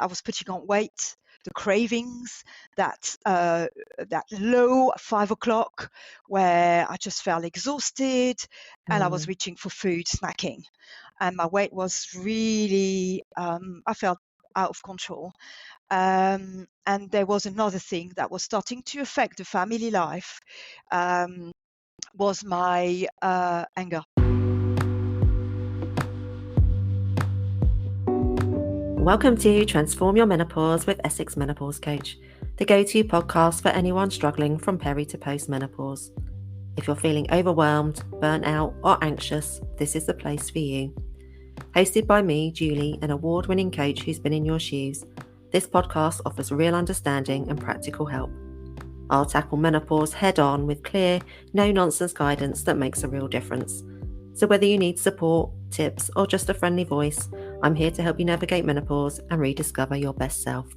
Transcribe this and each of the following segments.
was putting on weight, the cravings, that low 5 o'clock where I just felt exhausted and I was reaching for food, snacking, and my weight was really, I felt out of control. And there was another thing that was starting to affect the family life, was my anger. Welcome to Transform Your Menopause with Essex Menopause Coach, the go-to podcast for anyone struggling from peri to post-menopause. If you're feeling overwhelmed, burnt out, or anxious, this is the place for you. Hosted by me, Julie, an award-winning coach who's been in your shoes, this podcast offers real understanding and practical help. I'll tackle menopause head-on with clear, no-nonsense guidance that makes a real difference. So whether you need support, tips, or just a friendly voice, I'm here to help you navigate menopause and rediscover your best self.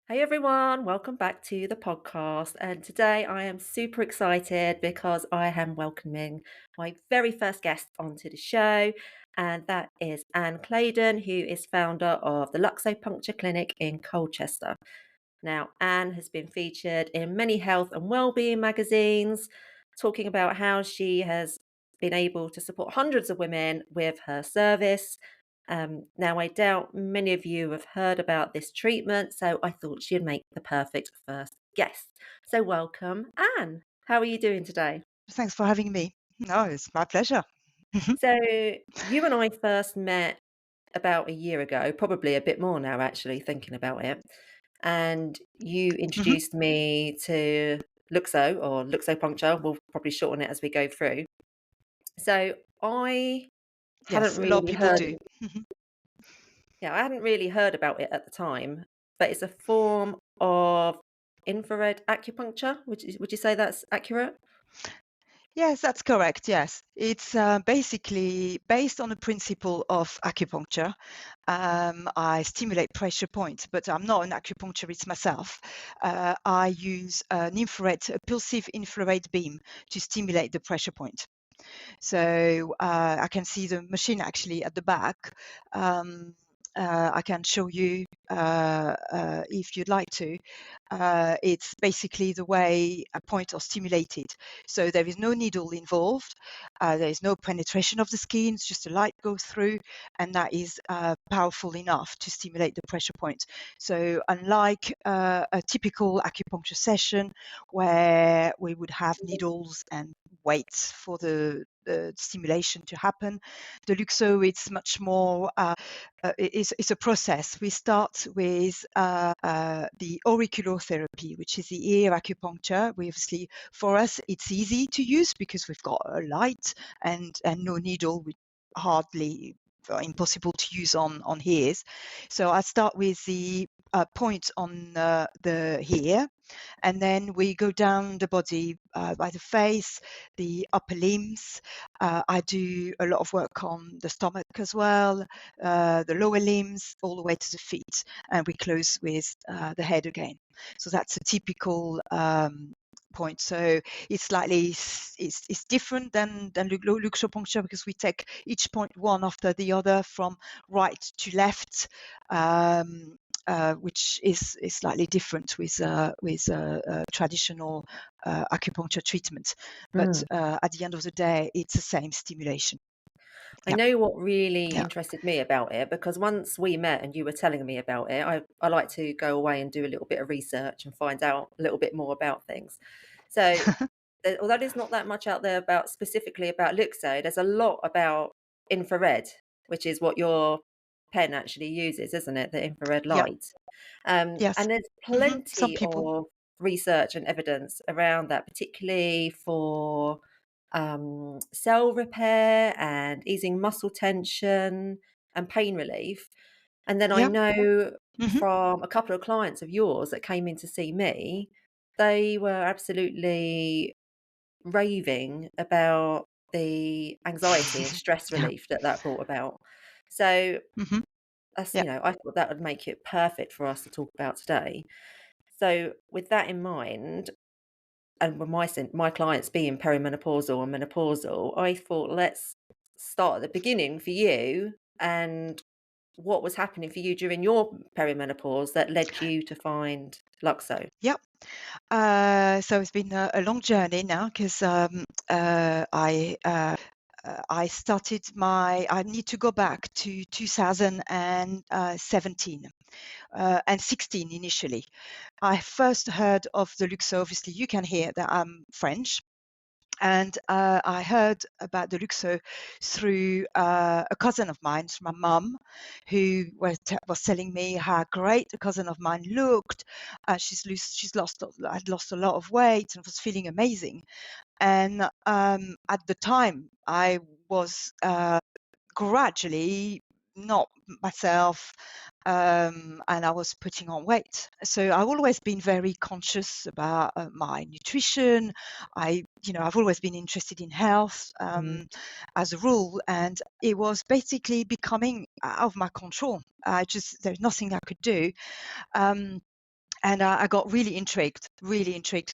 Hey everyone, welcome back to the podcast. And today I am super excited because I am welcoming my very first guest onto the show. And that is Anne Claydon, who is founder of the LuxoPuncture Clinic in Colchester. Now, Anne has been featured in many health and wellbeing magazines, talking about how she has been able to support hundreds of women with her service. Now, I doubt many of you have heard about this treatment, so I thought she'd make the perfect first guest. So welcome, Anne. How are you doing today? Thanks for having me. No, it's my pleasure. So you and I first met about a year ago, probably a bit more now, actually, thinking about it. And you introduced me to Luxo or LuxoPuncture. We'll probably shorten it as we go through. So I hadn't Yes, a lot of really people heard, do. I hadn't really heard about it at the time, but it's a form of infrared acupuncture. Would you say that's accurate? Yes, that's correct. Yes, it's basically based on the principle of acupuncture. I stimulate pressure points, but I'm not an acupuncturist myself. I use a pulsive infrared beam to stimulate the pressure point. So I can see the machine actually at the back. I can show you if you'd like to. It's basically the way a point are stimulated. So there is no needle involved. There is no penetration of the skin. It's just a light goes through, and that is powerful enough to stimulate the pressure point. So unlike a typical acupuncture session where we would have needles and wait for the stimulation to happen, the Luxo, it's much more, it's a process. We start with the auriculotherapy, which is the ear acupuncture. We obviously, for us, it's easy to use because we've got a light and no needle, hardly impossible to use on ears. So I start with the point on the ear, and then we go down the body by the face, the upper limbs. I do a lot of work on the stomach as well, the lower limbs, all the way to the feet, and we close with the head again. So that's a typical point. So it's slightly it's different than LuxoPuncture because we take each point one after the other from right to left. Which is slightly different with traditional acupuncture treatment, but at the end of the day, it's the same stimulation. I know what really interested me about it, because once we met and you were telling me about it, I like to go away and do a little bit of research and find out a little bit more about things. So although there's not that much out there specifically about Luxo, there's a lot about infrared, which is what your pen actually uses, isn't it? The infrared Yeah. light. Yes. And there's Some plenty people. of research and evidence around that, particularly for cell repair and easing muscle tension and pain relief. And then I Yeah. know from a couple of clients of yours that came in to see me, they were absolutely raving about the anxiety and stress Yeah. relief that brought about. So that's, Yeah. I thought that would make it perfect for us to talk about today. So with that in mind, and with my clients being perimenopausal and menopausal, I thought let's start at the beginning for you and what was happening for you during your perimenopause that led you to find Luxo? Yep. So it's been a long journey now because I started I need to go back to 2017 and 16 initially. I first heard of the Luxo. Obviously, you can hear that I'm French. And I heard about the Luxo through a cousin of mine, my mum, who was telling me how great a cousin of mine looked. Had lost a lot of weight and was feeling amazing. And at the time, I was gradually not myself, and I was putting on weight. So I've always been very conscious about my nutrition. I've always been interested in health Mm, as a rule, and it was basically becoming out of my control. There's nothing I could do. Um, and I got really intrigued, really intrigued.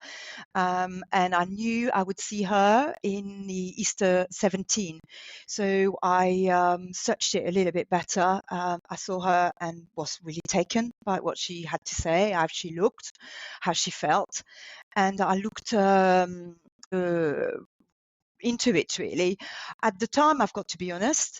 And I knew I would see her in the Easter 17. So I searched it a little bit better. I saw her and was really taken by what she had to say, how she looked, how she felt. And I looked into it really. At the time, I've got to be honest,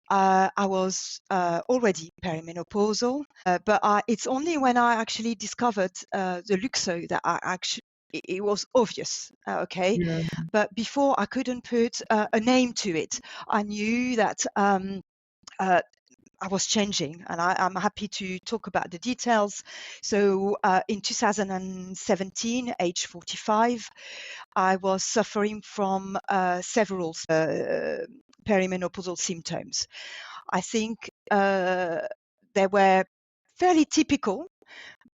I was already perimenopausal, but it's only when I actually discovered the Luxo that it was obvious, okay? mm, But before I couldn't put a name to it. I knew that uh, I was changing, and I'm happy to talk about the details. So in 2017, age 45, I was suffering from several perimenopausal symptoms. I think they were fairly typical,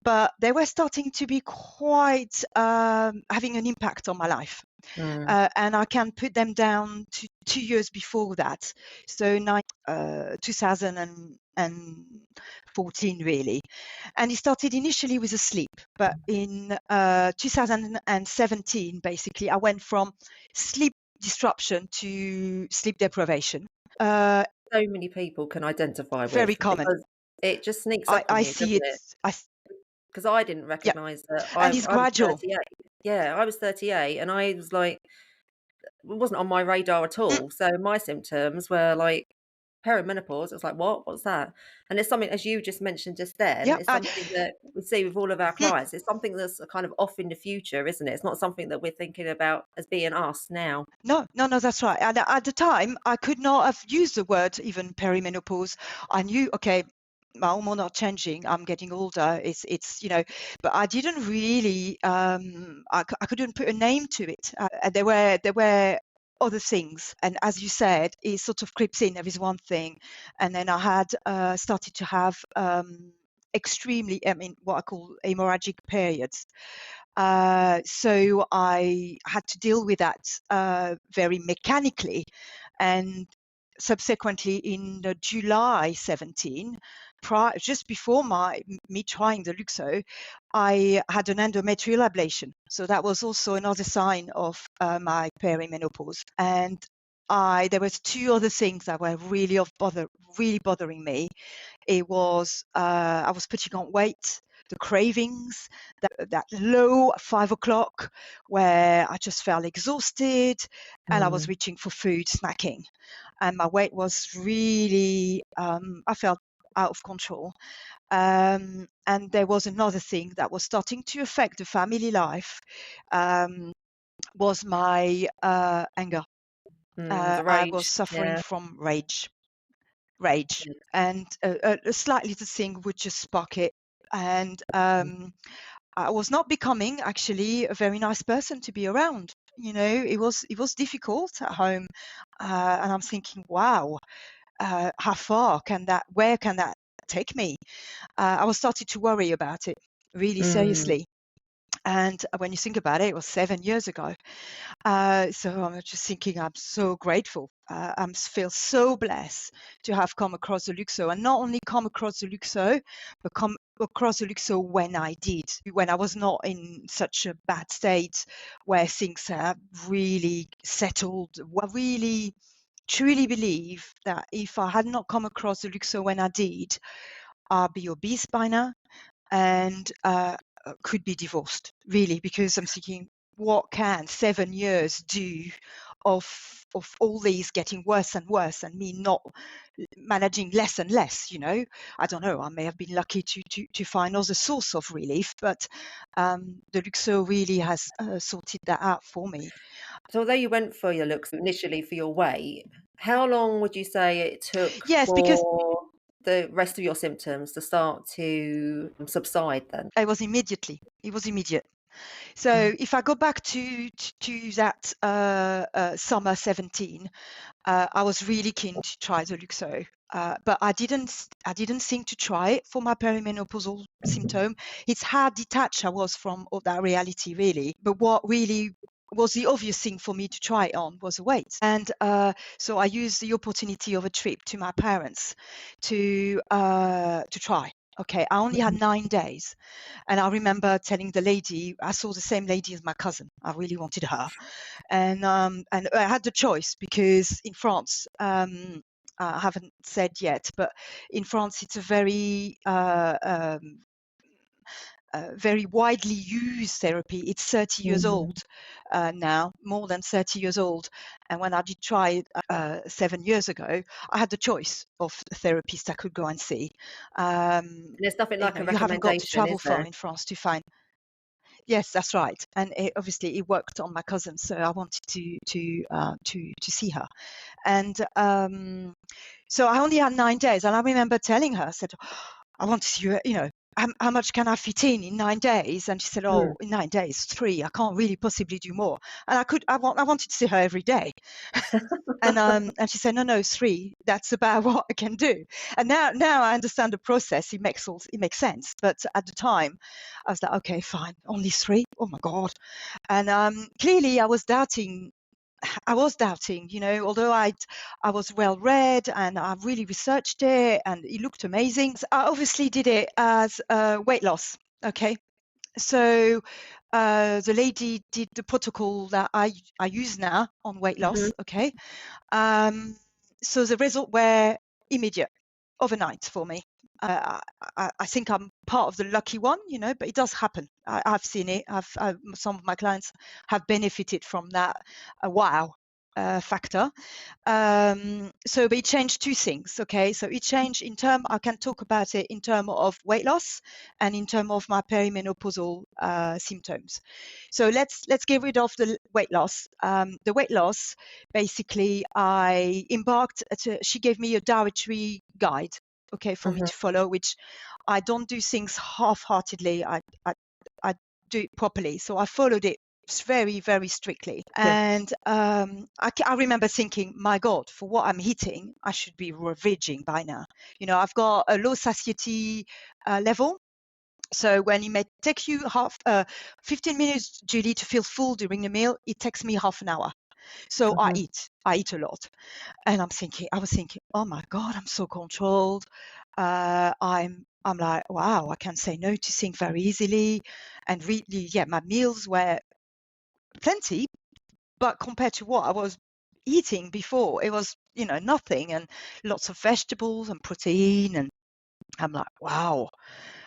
but they were starting to be quite having an impact on my life. mm. And I can put them down to 2 years before that. So 2014, really. And it started initially with a sleep, but in 2017, basically, I went from sleep disruption to sleep deprivation. Uh, So many people can identify Very with common. because it just sneaks up on I you, see doesn't it. it? Because I didn't Yeah, recognise that and it's I was gradual. 38. Yeah, I was 38 and I was like it wasn't on my radar at Mm, all. So my symptoms were like perimenopause. It was like, "What? What's that?" And it's something, as you just mentioned just then, yeah. it's something that we see with all of our Mm, clients. It's something that's kind of off in the future, isn't it? It's not something that we're thinking about as being us now. No, no, no, that's right. And at the time, I could not have used the word even perimenopause. I knew, okay, my hormones are changing. I'm getting older. But I didn't really, I couldn't put a name to it. And there were other things. And as you said, it sort of creeps in. There is one thing. And then I had started to have what I call hemorrhagic periods. So I had to deal with that very mechanically. And subsequently, in July 17, just before me trying the Luxo, I had an endometrial ablation. So that was also another sign of my perimenopause. And there was two other things that were really bothering me. It was I was putting on weight, the cravings, that low 5 o'clock where I just felt exhausted and I was Mm, reaching for food, snacking, and my weight was really I felt out of control. And there was another thing that was starting to affect the family life, um, was my anger. the I was rage. suffering Yeah. from rage, and a slight little thing would just spark it. And I was not becoming actually a very nice person to be around. It was difficult at home, and I'm thinking, wow, how far can that? Where can that take me? I was starting to worry about it really Mm, seriously. And when you think about it, it was 7 years ago. So I'm just thinking, I'm so grateful. Feel so blessed to have come across the Luxo, and not only come across the Luxo, but come across the Luxo when I did, when I was not in such a bad state, where things have really settled, were really truly believe that if I had not come across the Luxo when I did, I'd be obese by now and could be divorced, really, because I'm thinking, what can 7 years do of all these getting worse and worse and me not managing less and less, you know? I don't know, I may have been lucky to find other source of relief, but the Luxo really has sorted that out for me. So although you went for your looks initially for your weight, how long would you say it took Yes, because for the rest of your symptoms to start to subside then? it was immediate. So if I go back to that summer 17, I was really keen to try the Luxo, but I didn't think to try it for my perimenopausal symptom. It's how detached I was from all that reality, really. But what really was the obvious thing for me to try it on was the weight, and so I used the opportunity of a trip to my parents to try. Okay, I only had 9 days, and I remember telling the lady, I saw the same lady as my cousin. I really wanted her, and I had the choice because in France, I haven't said yet, but in France it's a very widely used therapy. It's 30 years Mhm. old now, more than 30 years old. And when I did try it 7 years ago, I had the choice of therapists I could go and see. And there's nothing like a You haven't got to recommendation, travel is far there? in France to find. Yes, that's right. And obviously, it worked on my cousin, so I wanted to see her. And so I only had 9 days, and I remember telling her, I said, I want to see you, how much can I fit in 9 days? And she said, Mm. oh, in 9 days, 3. I can't really possibly do more. And I wanted to see her every day. And she said, no, 3. That's about what I can do. And now I understand the process. It makes sense. But at the time, I was like, okay, fine, only 3. Oh my God. And clearly, I was doubting. Although I was well read and I really researched it and it looked amazing. So I obviously did it as weight loss. Okay. So the lady did the protocol that I use now on weight Mhm. loss. Okay. Um, so the result were immediate, overnight for me. I think I'm part of the lucky one, but it does happen. I've seen it. Some of my clients have benefited from that wow factor. But it changed 2 things. Okay, so it changed in term. I can talk about it in terms of weight loss and in terms of my perimenopausal symptoms. So let's get rid of the weight loss. The weight loss, basically, I embarked. She gave me a dietary guide. Okay, for me Mhm. to follow, which I don't do things half-heartedly. I do it properly. So I followed it very, very strictly. Good. And I remember thinking, my God, for what I'm eating, I should be ravaging by now. I've got a low satiety level. So when it may take you 15 minutes, Julie, to feel full during the meal, it takes me half an hour. So I Mhm. eat. I eat a lot. And I was thinking, oh my God, I'm so controlled. I'm like, wow, I can say no to things very easily. And really, yeah, my meals were plenty, but compared to what I was eating before, it was, nothing, and lots of vegetables and protein. And I'm like, wow,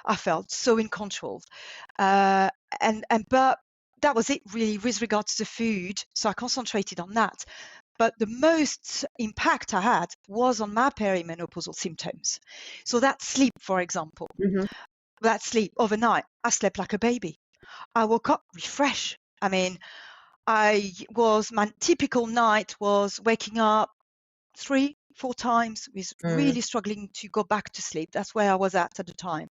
I felt so in control. Uh, but that was it really with regards to food. So I concentrated on that. But the most impact I had was on my perimenopausal symptoms. So that sleep, for example, Mhm. that sleep overnight, I slept like a baby. I woke up refreshed. I mean, my typical night was waking up 3, 4 times with Mm. really struggling to go back to sleep. That's where I was at the time.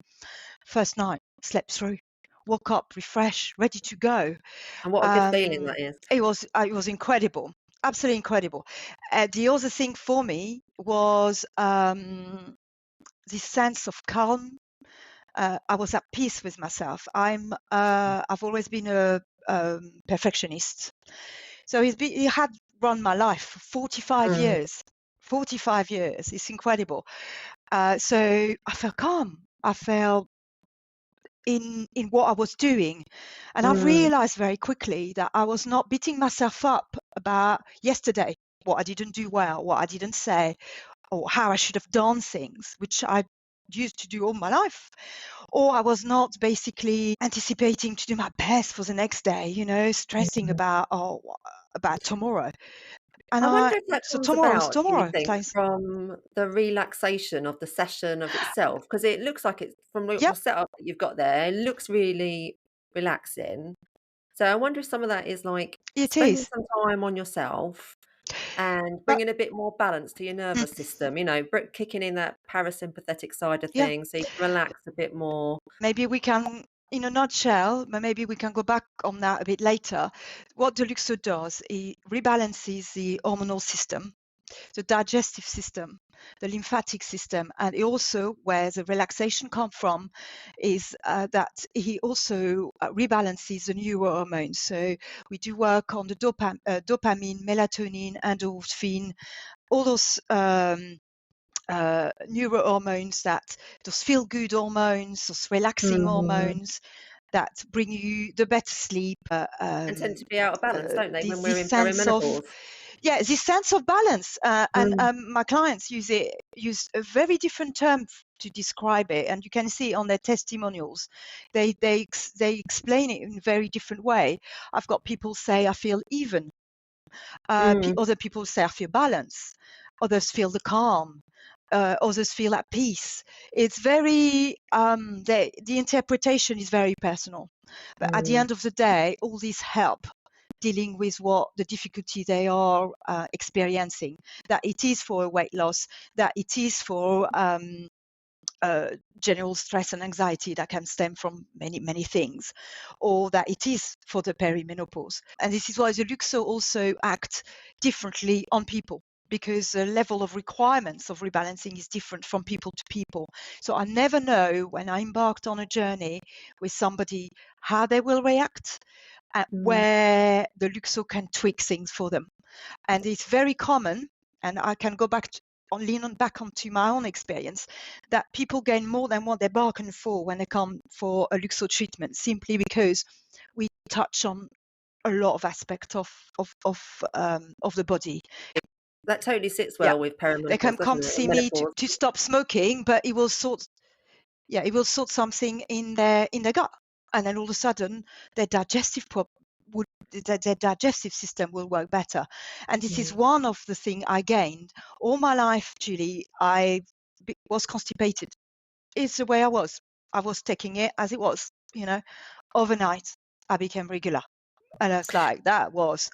First night, slept through, woke up refreshed, ready to go. And what a good feeling Um, that is. it was incredible, absolutely incredible. The other thing for me was this sense of calm. I was at peace with myself. I've always been a perfectionist. So he had run my life for 45 Mm. years. 45 years. It's incredible. So I felt calm. I felt in what I was doing. And I've Mm. realized very quickly that I was not beating myself up about yesterday. what I didn't do well, what I didn't say, or how I should have done things, which I used to do all my life. Or I was not basically anticipating to do my best for the next day, stressing about tomorrow. I And wonder if that so comes tomorrow is about, do you tomorrow. It's think, like, from the relaxation of the session of itself? Because it looks like it's from the yep, setup that you've got there, it looks really relaxing. So I wonder if some of that is like it spending is. some time on yourself and But bringing a bit more balance to your mm, nervous system, kicking in that parasympathetic side of yeah, things so you can relax a bit more. maybe we can, in a nutshell, but maybe we can go back on that a bit later. What the Luxo does, it rebalances the hormonal system, the digestive system, the lymphatic system, and it also, where the relaxation comes from, is that he also rebalances the neurohormones. So we do work on the dopamine, melatonin, endorphin, all those neurohormones, those feel-good hormones, those relaxing Mhm. hormones that bring you the better sleep, And tend to be out of balance, don't they, when we're this in sense of, perimenopause? yeah, this sense of balance. And Mm. my clients use a very different term to describe it, and you can see on their testimonials. They explain it in a very different way. I've got people say, I feel even. Mm. Other people say, I feel balance. Others feel the calm. Others feel at peace. It's very, the interpretation is very personal. But at the Mm. end of the day, all these help dealing with what the difficulty they are experiencing, that it is for a weight loss, that it is for general stress and anxiety that can stem from many, many things, or that it is for the perimenopause. And this is why the Luxo also acts differently on people, because the level of requirements of rebalancing is different from people to people. So I never know when I embarked on a journey with somebody how they will react, and Mm. where the Luxo can tweak things for them. And it's very common, and I can go back lean on back onto my own experience, that people gain more than what they bargain for when they come for a Luxo treatment, simply because we touch on a lot of aspects of the body. That totally sits Yeah, well with they can perimenopause, come doesn't to it? see And me menopause. to stop smoking, but it will sort something in their gut, and then all of a sudden their would their digestive system will work better. And this is Mm. one of the things I gained all my life. Julie, was constipated. It's the way I was. I was taking it as it was, overnight I became regular, and I was like, that was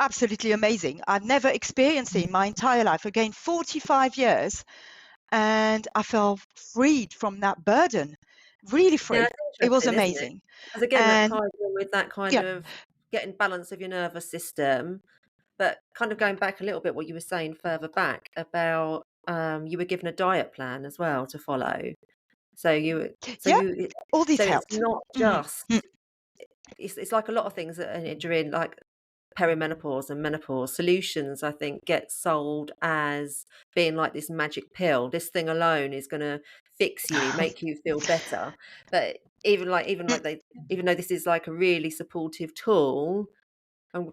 absolutely amazing. I've never experienced it in my entire life. I gained 45 years, and I felt freed from that burden, really Yeah, free. it's It was interesting, isn't it? amazing. Because again, that And ties in with that kind yeah, of getting balance of your nervous system, but kind of going back a little bit what you were saying further back about, you were given a diet plan as well to follow. So you so yeah, you it all this so it's helped. not Hmm. just it's like a lot of things that during, like, perimenopause and menopause, solutions, I think, get sold as being like this magic pill. This thing alone is gonna fix you, make you feel better. But even though this is like a really supportive tool, I'm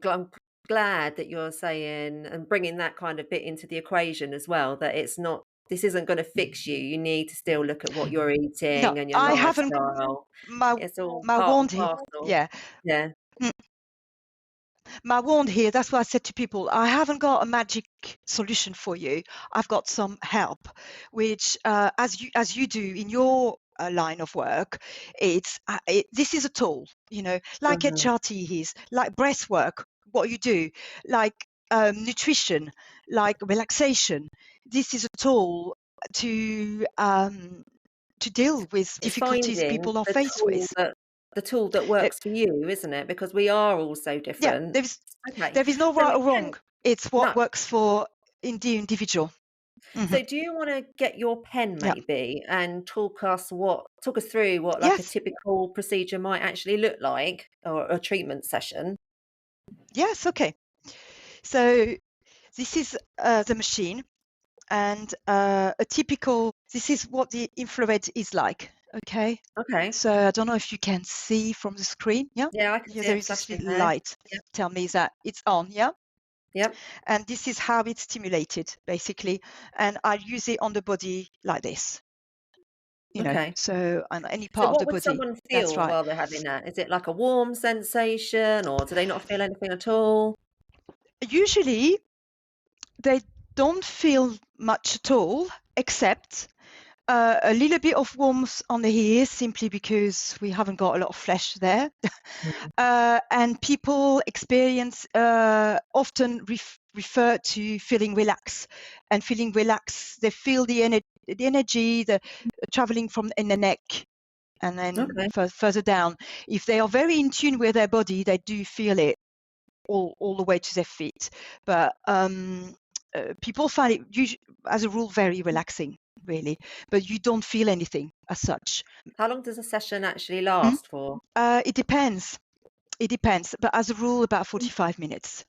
glad that you're saying and bringing that kind of bit into the equation as well, that this isn't gonna fix you. You need to still look at what you're No, eating and your I haven't. lifestyle. My It's all my part and wand here. parcel. Yeah, Yeah. my wand here. That's what I said to people. I haven't got a magic solution for you. I've got some help, which, as you do in your line of work, this is a tool. Like Mhm. HRT is, like breath work. What you do, like nutrition, like relaxation. This is a tool to deal with It's difficulties finding people are faced with. the tool that Uh, works for you, isn't it? Because we are all so yeah, different. Okay. there is no So right or again, wrong. It's what no. works for in the individual. Hmm. So do you wanna get your pen Yeah. maybe and talk us through what, like, a Yes. typical procedure might actually look like, or a treatment session? Yes. Okay. So this is the machine, and a typical. This is what the infrared is like. Okay. Okay. So I don't know if you can see from the screen. Yeah. Yeah, I can Yeah. see There it is this flashing little there. light. Yeah. Tell me that it's on. Yeah. Yep. And this is how it's stimulated, basically. And I use it on the body like this, Okay. so on any So part of the what would body. someone That's feel right. while they're having that? Is it like a warm sensation, or do they not feel anything at all? Usually, they don't feel much at all, except a little bit of warmth on the ears, simply because we haven't got a lot of flesh there. Mm. And people experience often refer to feeling relaxed, and feeling relaxed. They feel the energy, the traveling from in the neck, and then Okay. further down. If they are very in tune with their body, they do feel it all the way to their feet. But people find it as a rule very relaxing, really. But you don't feel anything as such. How long does a session actually Mm? last for? It depends. It depends, but as a rule, about Mm. 45 minutes.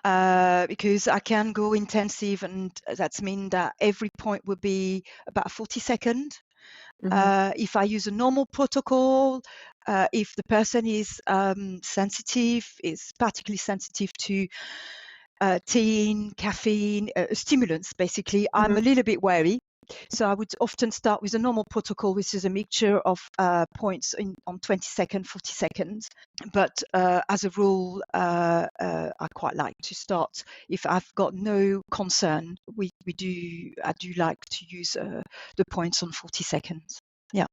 Because I can go intensive, and that's mean that every point would be about 40 seconds. Mhm. If I use a normal protocol, if the person is sensitive, is particularly sensitive to caffeine, stimulants, basically, I'm Mhm. a little bit wary. So I would often start with a normal protocol, which is a mixture of points on 20 seconds, 40 seconds. But as a rule, I quite like to start if I've got no concern. I do like to use the points on 40 seconds. Yeah.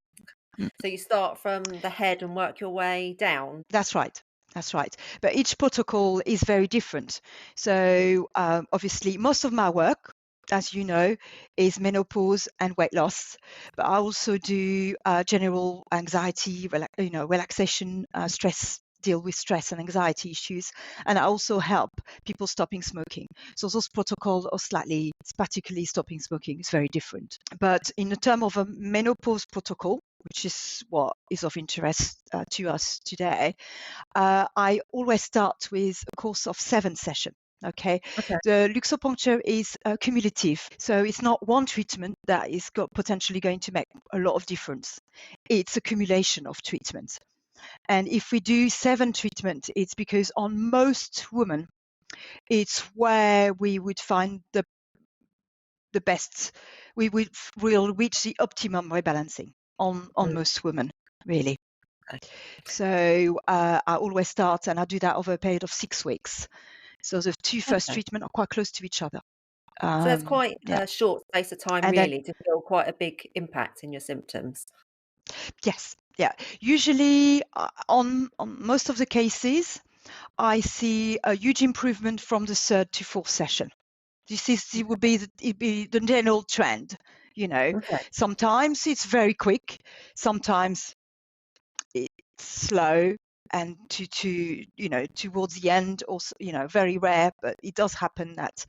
Mm. So you start from the head and work your way down? That's right. That's right. But each protocol is very different. So obviously, most of my work, as you know, is menopause and weight loss. But I also do general anxiety, relaxation, stress. Deal with stress and anxiety issues, and I also help people stopping smoking. So those protocols are slightly, particularly stopping smoking, is very different. But in the term of a menopause protocol, which is what is of interest to us today, I always start with a course of 7 sessions. Okay, Okay. the LuxoPuncture is cumulative, so it's not one treatment that is potentially going to make a lot of difference. It's accumulation of treatments, and if we do 7 treatments, it's because on most women, it's where we would find the best. We'll reach the optimum rebalancing on Mm. most women, really. Okay. So I always start, and I do that over a period of 6 weeks. So the two first Okay. treatment are quite close to each other. So that's quite Yeah, a short space of time and then really to feel quite a big impact in your symptoms. yes, yeah. Usually, on most of the cases, I see a huge improvement from the third to fourth session. It would be the general trend. You know, Okay. sometimes it's very quick, sometimes it's slow, and towards the end, also, very rare, but it does happen that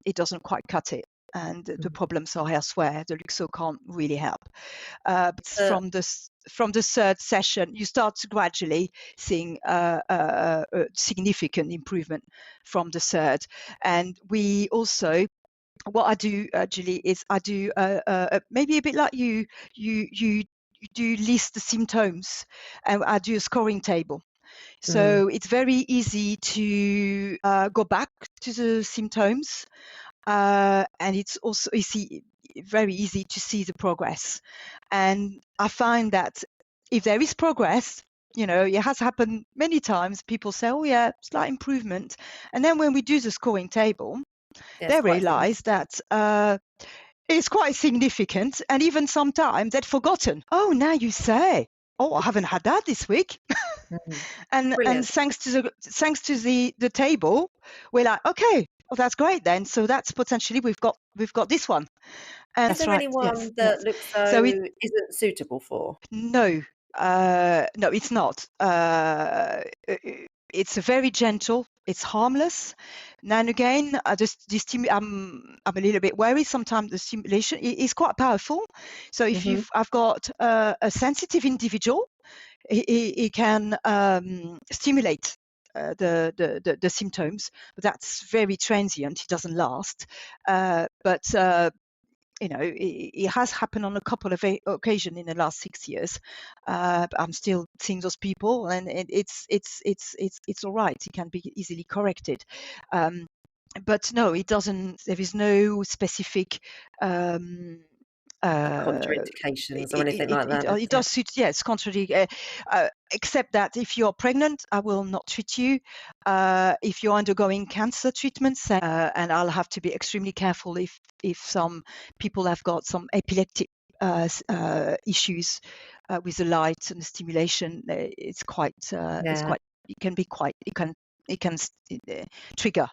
it doesn't quite cut it, and the Mhm. problems are elsewhere. The Luxo can't really help. But Uh, from the third session, you start to gradually seeing a significant improvement from the third. And we also, what I do, Julie, is I do maybe a bit like you do list the symptoms, and I do a scoring table. mm, So it's very easy to go back to the symptoms, and it's also very easy to see the progress. And I find that if there is progress, it has happened many times. People say, "Oh yeah, slight improvement," and then when we do the scoring table, yeah, it's they quite realize that it's quite significant, and even sometimes they'd forgotten. Oh, now you say, "Oh, I haven't had that this week," and brilliant. thanks to the table, we're like, okay, well, that's great then. So that's potentially we've got this one, and Is that's there right. Yes, anyone yes. that So it Luxo isn't suitable for? no, no, it's not. It's a very gentle. It's harmless. Now and again, I'm a little bit wary. Sometimes the stimulation is quite powerful. So if Mhm. I've got a sensitive individual, he can stimulate the symptoms, but that's very transient. It doesn't last. But it has happened on a couple of occasions in the last 6 years. But I'm still seeing those people, and it's all right. It can be easily corrected. But no, it doesn't. There is no specific. Contraindications or It, anything it, like it, that, it, is it it? does suit, yes, contrary, except that if you're pregnant, I will not treat you. If you're undergoing cancer treatments, and I'll have to be extremely careful if some people have got some epileptic issues with the light and the stimulation. Yeah. It can trigger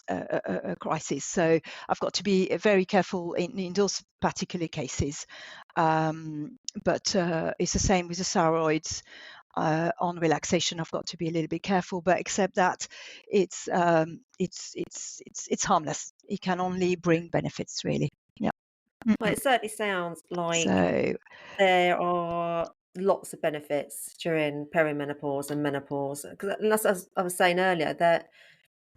a crisis. So I've got to be very careful in those particular cases. But it's the same with the steroids. On relaxation, I've got to be a little bit careful, but except that it's harmless. It can only bring benefits, really. Yeah. Well, Mm-mm. it certainly sounds like So there are lots of benefits during perimenopause and menopause. Because as I was saying earlier, that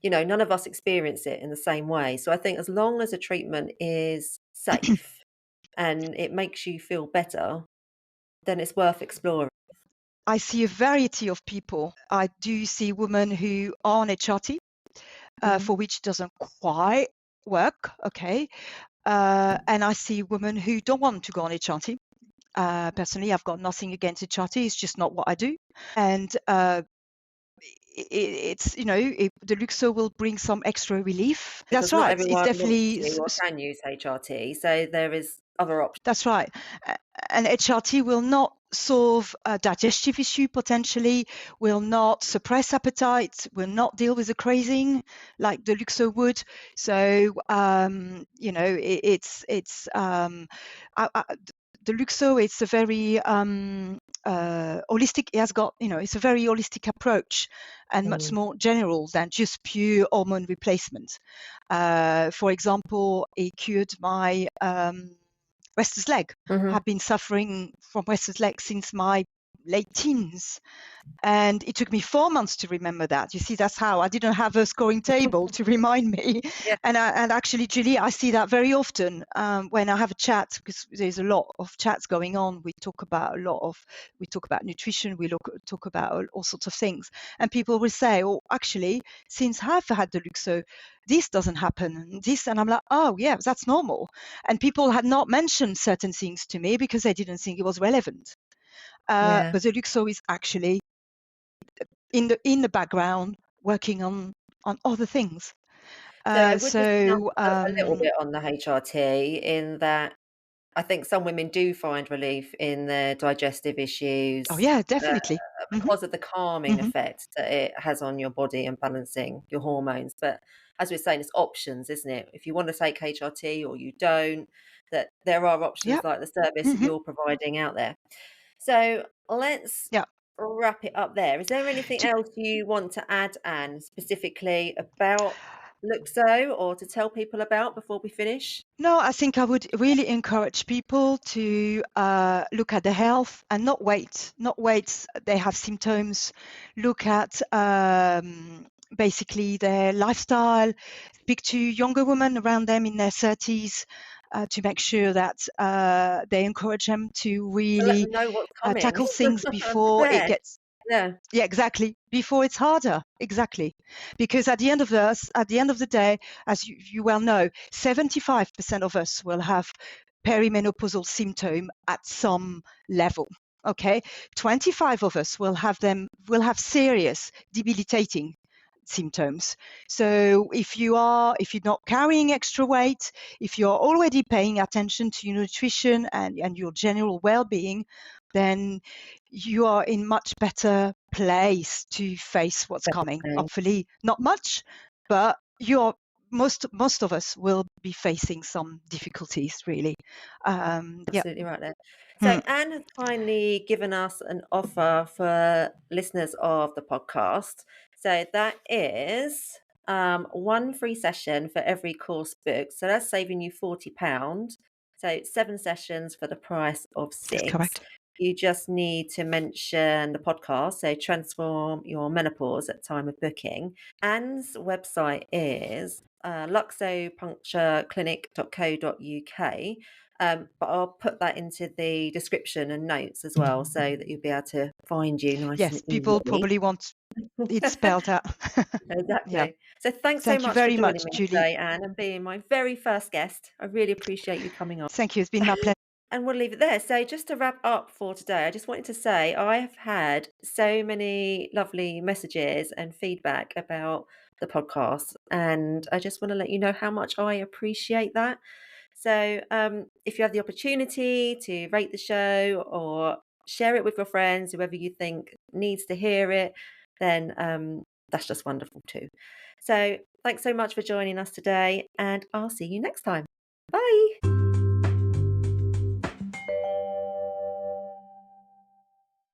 none of us experience it in the same way. So I think as long as a treatment is safe and it makes you feel better, then it's worth exploring. I see a variety of people. I do see women who are on HRT, Mhm. for which it doesn't quite work. Okay. And I see women who don't want to go on HRT. Personally, I've got nothing against HRT. It's just not what I do. And it's, the Luxo will bring some extra relief. Because That's not right. It's everyone wants definitely, to or can use HRT, so there is other options. that's right. And HRT will not solve a digestive issue potentially, will not suppress appetite, will not deal with the craving like the Luxo would. So, the Luxo, it's a very holistic. It has got, it's a very holistic approach and much Mm. more general than just pure hormone replacement. For example, it cured my restless leg. Mhm. I've been suffering from restless leg since my late teens. And it took me 4 months to remember that. You see, that's how I didn't have a scoring table to remind me. Yeah. And actually, Julie, I see that very often when I have a chat, because there's a lot of chats going on. We talk about nutrition. Talk about all sorts of things. And people will say, oh, actually, since I've had the Luxo, this doesn't happen. And I'm like, oh, yeah, that's normal. And people had not mentioned certain things to me because they didn't think it was relevant. Yeah. But the Luxo is actually in the background working on other things. So it would just jump So a little bit on the HRT in that I think some women do find relief in their digestive oh issues, yeah, uh, definitely. Hmm. because of the calming Hmm. effect that it has on your body and balancing your hormones. But as we're saying, it's options, isn't it? If you want to take HRT or you don't, that there are Yeah. options like the service that Hmm. you're providing out there. So let's Yeah. wrap it up there. Is there anything To else you want to add, Anne, specifically about Luxo or to tell people about before we finish? No, I think I would really encourage people to look at their health and not wait. Not wait. They have symptoms. Look at basically their lifestyle. Speak to younger women around them in their 30s to make sure that they encourage them to To let really them know what's coming tackle things and before it prepare. gets. Yeah, Yeah, exactly. Before it's harder, exactly, because at the end of the day, as you well know, 75% of us will have perimenopausal symptom at some level. Okay, 25 of us will have serious debilitating symptoms. So if you're not carrying extra weight, if you're already paying attention to your nutrition and your general well-being, then you are in much better place to face what's coming. definitely. Hopefully not much, but most of us will be facing some difficulties, really. Yeah. Absolutely right there. So Hmm. Anne has kindly given us an offer for listeners of the podcast. So that is one free session for every course booked. So that's saving you £40. So 7 sessions for the price of That's six. correct. You just need to mention the podcast. So transform your menopause at time of booking. Anne's website is luxopunctureclinic.co.uk. But I'll put that into the description and notes as well, so that you'll be able to find you nice Yes, and people easily. probably want it spelled out. Yeah. Exactly. So thanks so Thank you much for very joining much, me Julie. today, Anne, and being my very first guest. I really appreciate you coming on. Thank you. It's been my pleasure. And we'll leave it there. So, just to wrap up for today, I just wanted to say I have had so many lovely messages and feedback about the podcast, and I just want to let you know how much I appreciate that. So, if you have the opportunity to rate the show or share it with your friends, whoever you think needs to hear it, then that's just wonderful too. So, thanks so much for joining us today, and I'll see you next time. Bye.